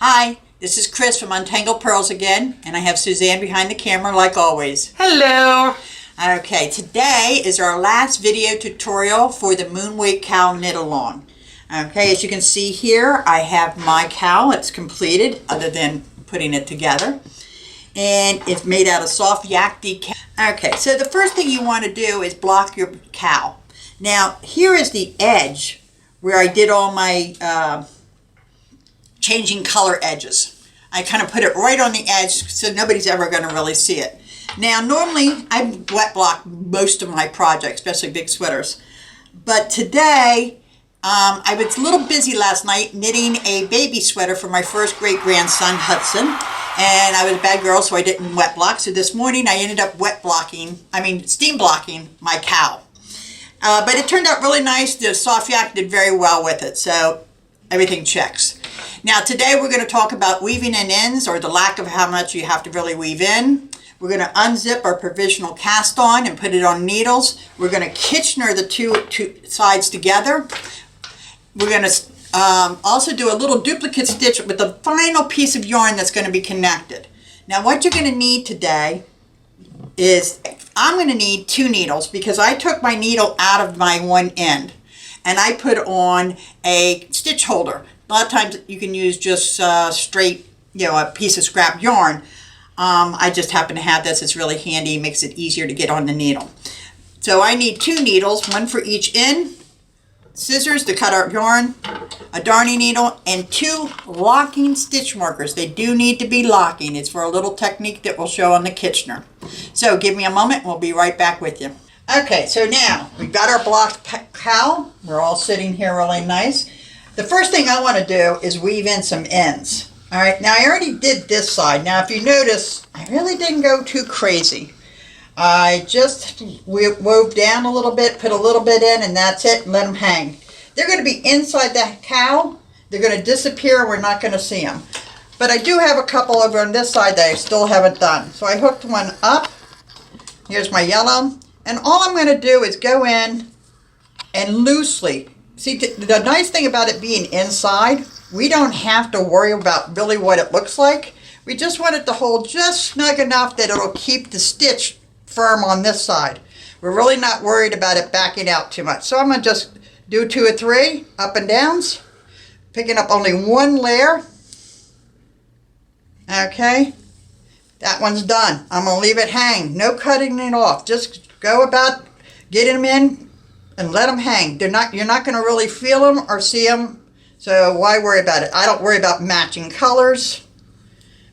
Hi, this is Chris from Untangled Pearls again, and I have Suzanne behind the camera like always. Hello! Okay, today is our last video tutorial for the Moonwake Cowl Knit Along. Okay, as you can see here, I have my cowl. It's completed, other than putting it together. And it's made out of soft yak decal. Okay, so the first thing you want to do is block your cowl. Now, here is the edge where I did all my changing color edges. I kind of put it right on the edge so nobody's ever going to really see it. Now normally I wet block most of my projects, especially big sweaters. But today I was a little busy last night knitting a baby sweater for my first great grandson Hudson. And I was a bad girl, so I didn't wet block. So this morning I ended up steam blocking my cowl. But it turned out really nice. The soft yak did very well with it. So everything checks. Now today we're going to talk about weaving in ends, or the lack of how much you have to really weave in. We're going to unzip our provisional cast on and put it on needles. We're going to Kitchener the two sides together. We're going to also do a little duplicate stitch with the final piece of yarn that's going to be connected. Now what you're going to need today is, I'm going to need 2 needles because I took my needle out of my one end and I put on a stitch holder. A lot of times you can use just straight, a piece of scrap yarn. I just happen to have this. It's really handy. It makes it easier to get on the needle. So I need 2 needles, one for each end, scissors to cut out yarn, a darning needle, and 2 locking stitch markers. They do need to be locking. It's for a little technique that we'll show on the Kitchener. So give me a moment. We'll be right back with you. Okay, so now we've got our blocked cowl. We're all sitting here really nice. The first thing I want to do is weave in some ends. All right, now I already did this side. Now if you notice, I really didn't go too crazy. I just wove down a little bit, put a little bit in, and that's it, and let them hang. They're going to be inside the cowl. They're going to disappear, and we're not going to see them. But I do have a couple over on this side that I still haven't done. So I hooked one up. Here's my yellow. And all I'm going to do is go in and loosely. See, the nice thing about it being inside, we don't have to worry about really what it looks like. We just want it to hold just snug enough that it'll keep the stitch firm on this side. We're really not worried about it backing out too much. So I'm going to just do 2 or 3 up and downs, picking up only 1 layer. Okay, that one's done. I'm going to leave it hang. No cutting it off. Just go about getting them in and let them hang. You're not going to really feel them or see them, so why worry about it? I don't worry about matching colors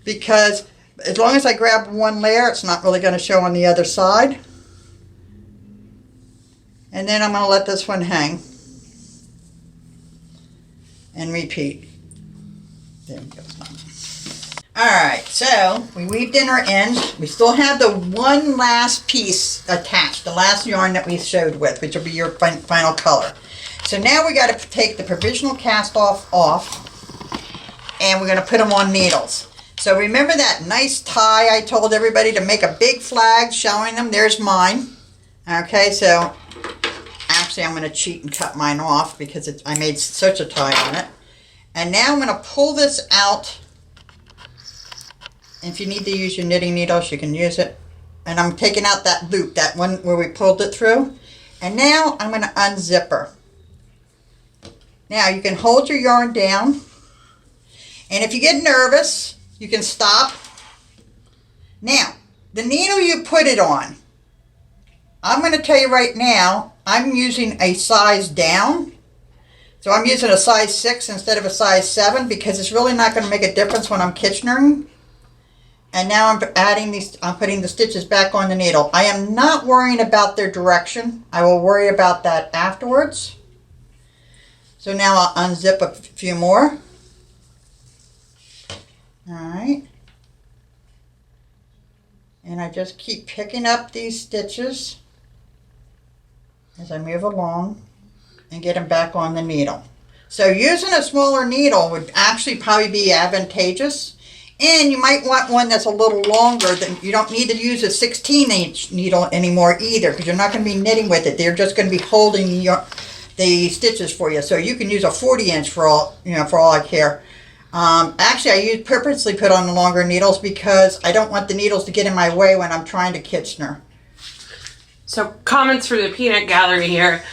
because as long as I grab 1 layer, it's not really going to show on the other side. And then I'm going to let this one hang and repeat. There we go. Alright, so we weaved in our ends. We still have the one last piece attached, the last yarn that we showed with, which will be your final color. So now we got to take the provisional cast off, and we're going to put them on needles. So remember that nice tie I told everybody to make a big flag showing them? There's mine. Okay, so actually I'm going to cheat and cut mine off because I made such a tie on it. And now I'm going to pull this out. If you need to use your knitting needles, you can use it. And I'm taking out that loop, that one where we pulled it through. And now I'm going to unzip her. Now you can hold your yarn down. And if you get nervous, you can stop. Now, the needle you put it on, I'm going to tell you right now, I'm using a size down. So I'm using a size 6 instead of a size 7 because it's really not going to make a difference when I'm Kitchenering. And now I'm putting the stitches back on the needle. I am not worrying about their direction. I will worry about that afterwards. So now I'll unzip a few more. Alright. And I just keep picking up these stitches as I move along and get them back on the needle. So using a smaller needle would actually probably be advantageous. And you might want one that's a little longer. You don't need to use a 16-inch needle anymore either because you're not going to be knitting with it. They're just going to be holding the stitches for you. So you can use a 40-inch for all I care. Actually, I purposely put on the longer needles because I don't want the needles to get in my way when I'm trying to Kitchener. So comments for the peanut gallery here.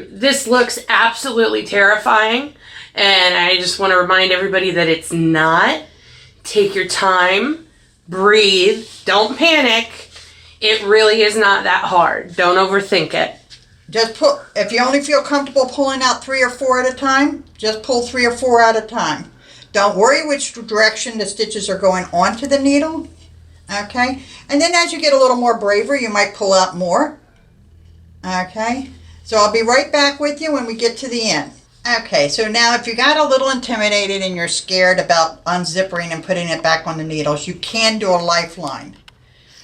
This looks absolutely terrifying, and I just want to remind everybody that it's not. Take your time, breathe, don't panic. It really is not that hard. Don't overthink it. Just pull, if you only feel comfortable pulling out 3 or 4 at a time, just pull 3 or 4 at a time. Don't worry which direction the stitches are going onto the needle, okay? And then as you get a little more braver, you might pull out more, okay? So I'll be right back with you when we get to the end. Okay, so now if you got a little intimidated and you're scared about unzipping and putting it back on the needles, you can do a lifeline.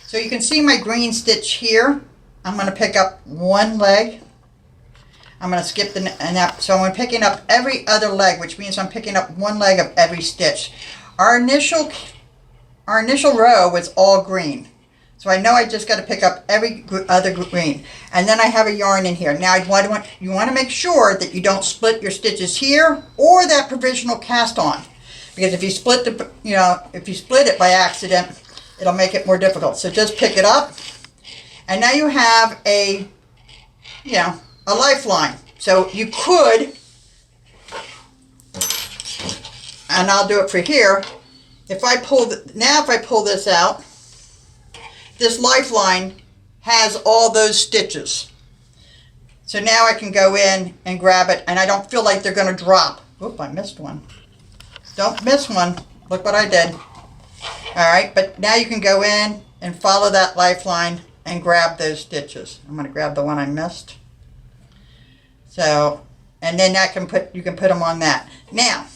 So you can see my green stitch here. I'm going to pick up one leg. I'm going to skip so I'm picking up every other leg, which means I'm picking up one leg of every stitch. Our initial row was all green. So I know I just got to pick up every other green. And then I have a yarn in here. Now you want to make sure that you don't split your stitches here or that provisional cast on. Because if you split it by accident, it'll make it more difficult. So just pick it up. And now you have a lifeline. So you could, and I'll do it for here, if I pull this out, this lifeline has all those stitches. So now I can go in and grab it, and I don't feel like they're going to drop. Oop, I missed one. Don't miss one. Look what I did. All right, but now you can go in and follow that lifeline and grab those stitches. I'm going to grab the one I missed. So, and then you can put them on that. Now,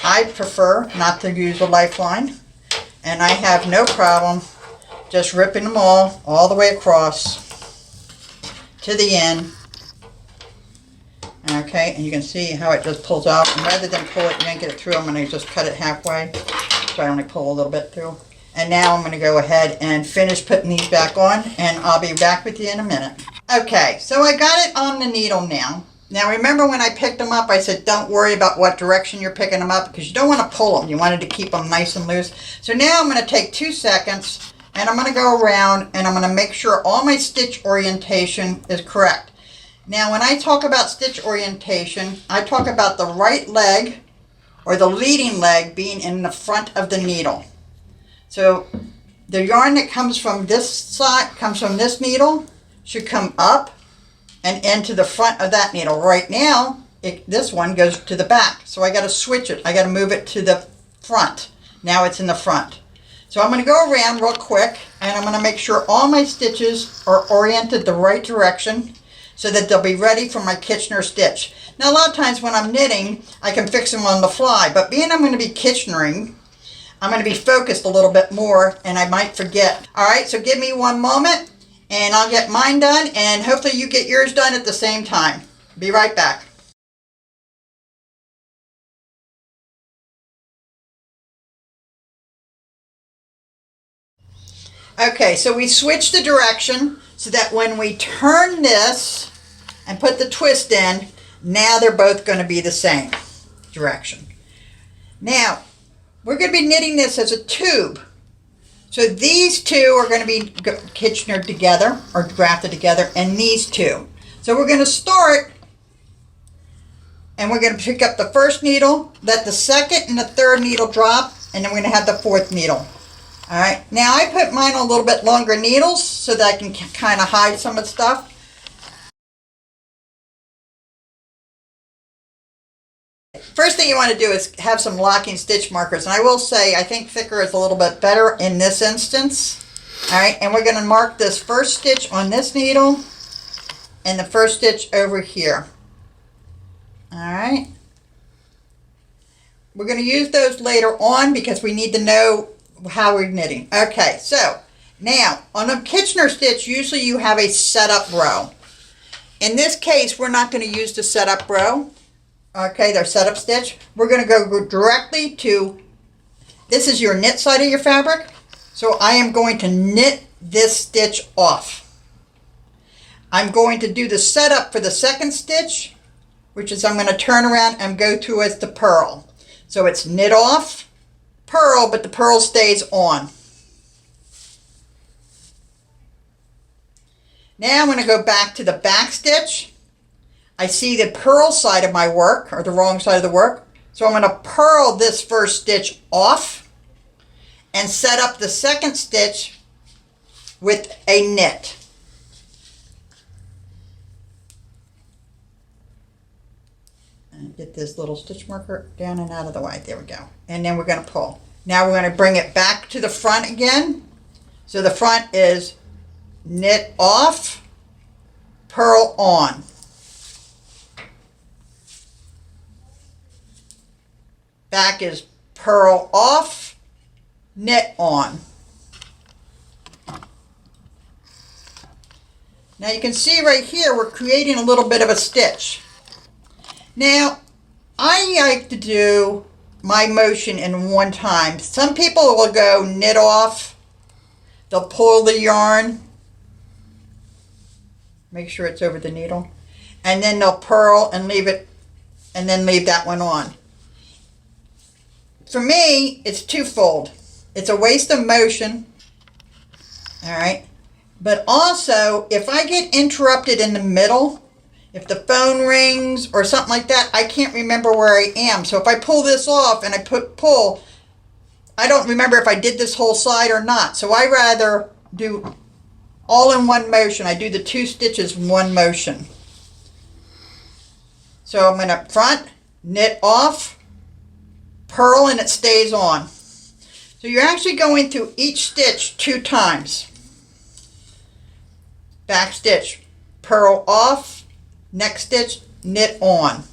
I prefer not to use a lifeline, and I have no problem just ripping them all the way across to the end. Okay, and you can see how it just pulls out. And rather than pull it, yank it through, I'm going to just cut it halfway. So I only pull a little bit through. And now I'm going to go ahead and finish putting these back on, and I'll be back with you in a minute. Okay, so I got it on the needle now. Now remember when I picked them up, I said don't worry about what direction you're picking them up because you don't want to pull them. You wanted to keep them nice and loose. So now I'm going to take 2 seconds and I'm going to go around and I'm going to make sure all my stitch orientation is correct. Now when I talk about stitch orientation, I talk about the right leg or the leading leg being in the front of the needle. So the yarn that comes from this side, comes from this needle, should come up and into the front of that needle. Right now, this one goes to the back. So I got to switch it. I got to move it to the front. Now it's in the front. So I'm going to go around real quick and I'm going to make sure all my stitches are oriented the right direction so that they'll be ready for my Kitchener stitch. Now a lot of times when I'm knitting, I can fix them on the fly, but being I'm going to be Kitchenering, I'm going to be focused a little bit more and I might forget. All right, so give me one moment and I'll get mine done and hopefully you get yours done at the same time. Be right back. Okay, so we switched the direction so that when we turn this and put the twist in, now they're both going to be the same direction. Now, we're going to be knitting this as a tube. So these two are going to be Kitchener together or grafted together, and these two. So we're going to start and we're going to pick up the first needle, let the second and the third needle drop, and then we're going to have the fourth needle. All right, now I put mine on a little bit longer needles so that I can kind of hide some of the stuff. First thing you want to do is have some locking stitch markers, and I will say I think thicker is a little bit better in this instance. All right, and we're going to mark this first stitch on this needle and the first stitch over here. All right, we're going to use those later on because we need to know how we're knitting. Okay, so now on a Kitchener stitch, usually you have a setup row. In this case, we're not going to use the setup row. Okay, their setup stitch. We're going to go directly to, this is your knit side of your fabric. So I am going to knit this stitch off. I'm going to do the setup for the second stitch, which is I'm going to turn around and go to as the purl. So it's knit off, purl, but the purl stays on. Now I'm going to go back to the back stitch. I see the purl side of my work, or the wrong side of the work. So I'm going to purl this first stitch off and set up the second stitch with a knit. And get this little stitch marker down and out of the way. There we go. And then we're going to pull. Now we're going to bring it back to the front again. So the front is knit off, purl on. Back is purl off, knit on. Now you can see right here we're creating a little bit of a stitch. Now I like to do my motion in one time. Some people will go knit off, they'll pull the yarn, make sure it's over the needle, and then they'll purl and leave it, and then leave that one on. For me, it's twofold. It's a waste of motion, all right? But also, if I get interrupted in the middle, if the phone rings or something like that, I can't remember where I am. So if I pull this off and I pull, I don't remember if I did this whole side or not. So I rather do all in one motion. I do the 2 stitches in one motion. So I'm going to front, knit off, purl, and it stays on. So you're actually going through each stitch 2 times. Back stitch, purl off, next stitch, knit on.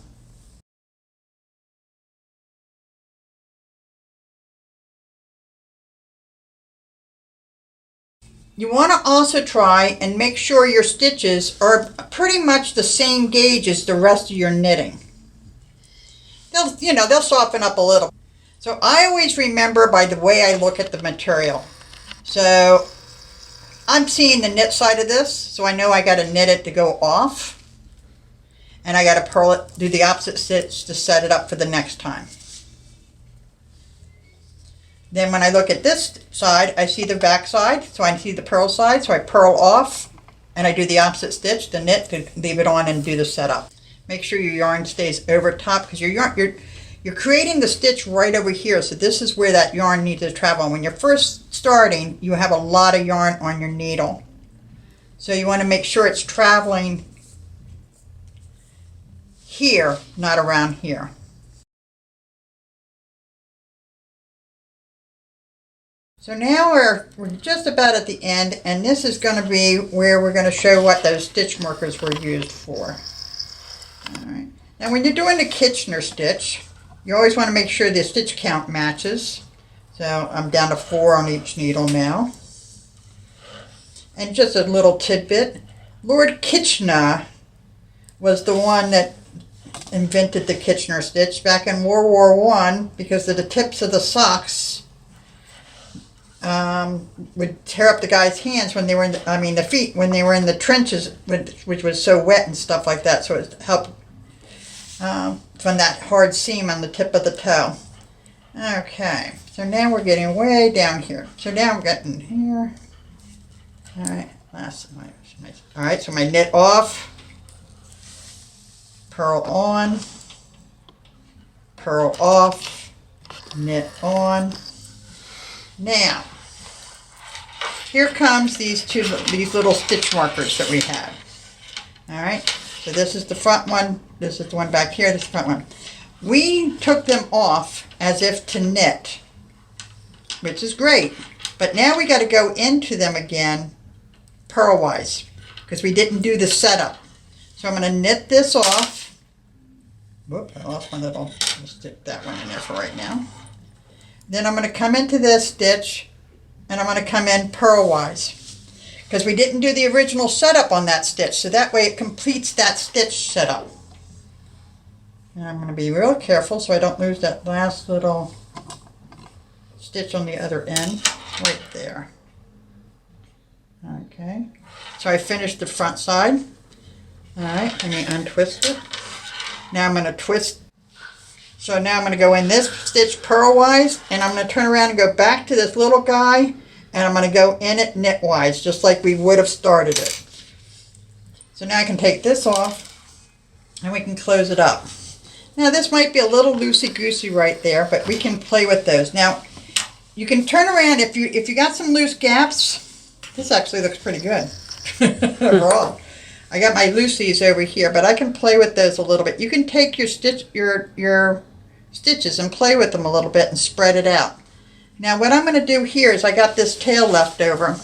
You want to also try and make sure your stitches are pretty much the same gauge as the rest of your knitting. They'll soften up a little. So I always remember by the way I look at the material. So I'm seeing the knit side of this, so I know I got to knit it to go off. And I got to purl it, do the opposite stitch to set it up for the next time. Then when I look at this side, I see the back side, so I see the purl side, so I purl off, and I do the opposite stitch, the knit, to leave it on and do the setup. Make sure your yarn stays over top, because you're creating the stitch right over here, so this is where that yarn needs to travel. When you're first starting, you have a lot of yarn on your needle. So you want to make sure it's traveling here, not around here. So now we're just about at the end, and this is going to be where we're going to show what those stitch markers were used for. All right. Now when you're doing the Kitchener stitch, you always want to make sure the stitch count matches. So I'm down to 4 on each needle now. And just a little tidbit, Lord Kitchener was the one that invented the Kitchener stitch back in World War I, because of the tips of the socks would tear up the guy's hands when they were in the feet when they were in the trenches, which was so wet and stuff like that. So it helped from that hard seam on the tip of the toe. Okay, so now we're getting way down here. So now we're getting here. All right, all right. So my knit off, purl on, purl off, knit on. Now, here comes these little stitch markers that we have. All right, so this is the front one, this is the one back here, this is the front one. We took them off as if to knit, which is great, but now we got to go into them again purlwise, because we didn't do the setup. So I'm going to knit this off. Whoop, I lost my little, I'll stick that one in there for right now. Then I'm going to come into this stitch, and I'm going to come in purlwise, because we didn't do the original setup on that stitch, so that way it completes that stitch setup. And I'm going to be real careful so I don't lose that last little stitch on the other end, right there. Okay, so I finished the front side. All right, let me untwist it. Now I'm going to twist. So now I'm going to go in this stitch purlwise, and I'm going to turn around and go back to this little guy, and I'm going to go in it knitwise, just like we would have started it. So now I can take this off, and we can close it up. Now this might be a little loosey-goosey right there, but we can play with those. Now you can turn around if you got some loose gaps. This actually looks pretty good overall. I got my loosies over here, but I can play with those a little bit. You can take your stitches and play with them a little bit and spread it out. Now what I'm going to do here is I got this tail left over,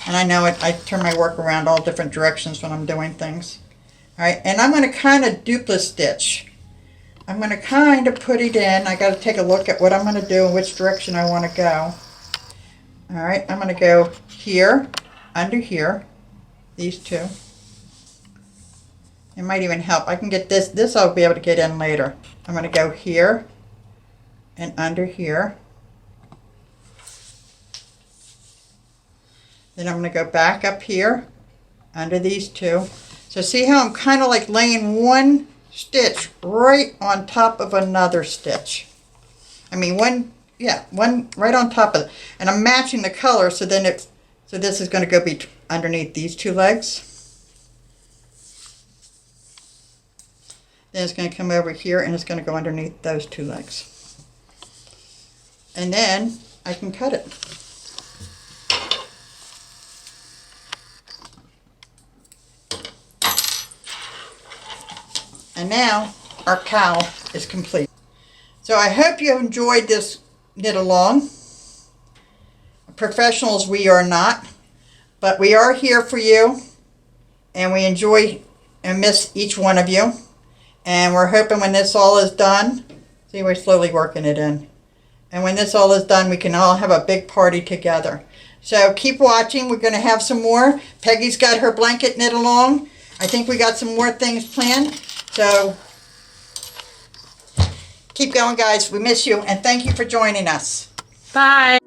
and I know I turn my work around all different directions when I'm doing things. All right, and I'm going to kind of duplicate stitch. I'm going to kind of put it in. I got to take a look at what I'm going to do and which direction I want to go. All right, I'm going to go here, under here, these two. It might even help. I can get this I'll be able to get in later. I'm going to go here and under here. Then I'm going to go back up here under these two. So see how I'm kind of like laying one stitch right on top of another stitch. I mean one right on top of it. And I'm matching the color, so then this is going to go be underneath these two legs. Then it's going to come over here and it's going to go underneath those two legs. And then I can cut it. And now our cowl is complete. So I hope you have enjoyed this knit along. Professionals we are not, but we are here for you, and we enjoy and miss each one of you. And we're hoping when this all is done, see, we're slowly working it in. And when this all is done, we can all have a big party together. So keep watching. We're going to have some more. Peggy's got her blanket knit along. I think we got some more things planned. So keep going, guys. We miss you, and thank you for joining us. Bye.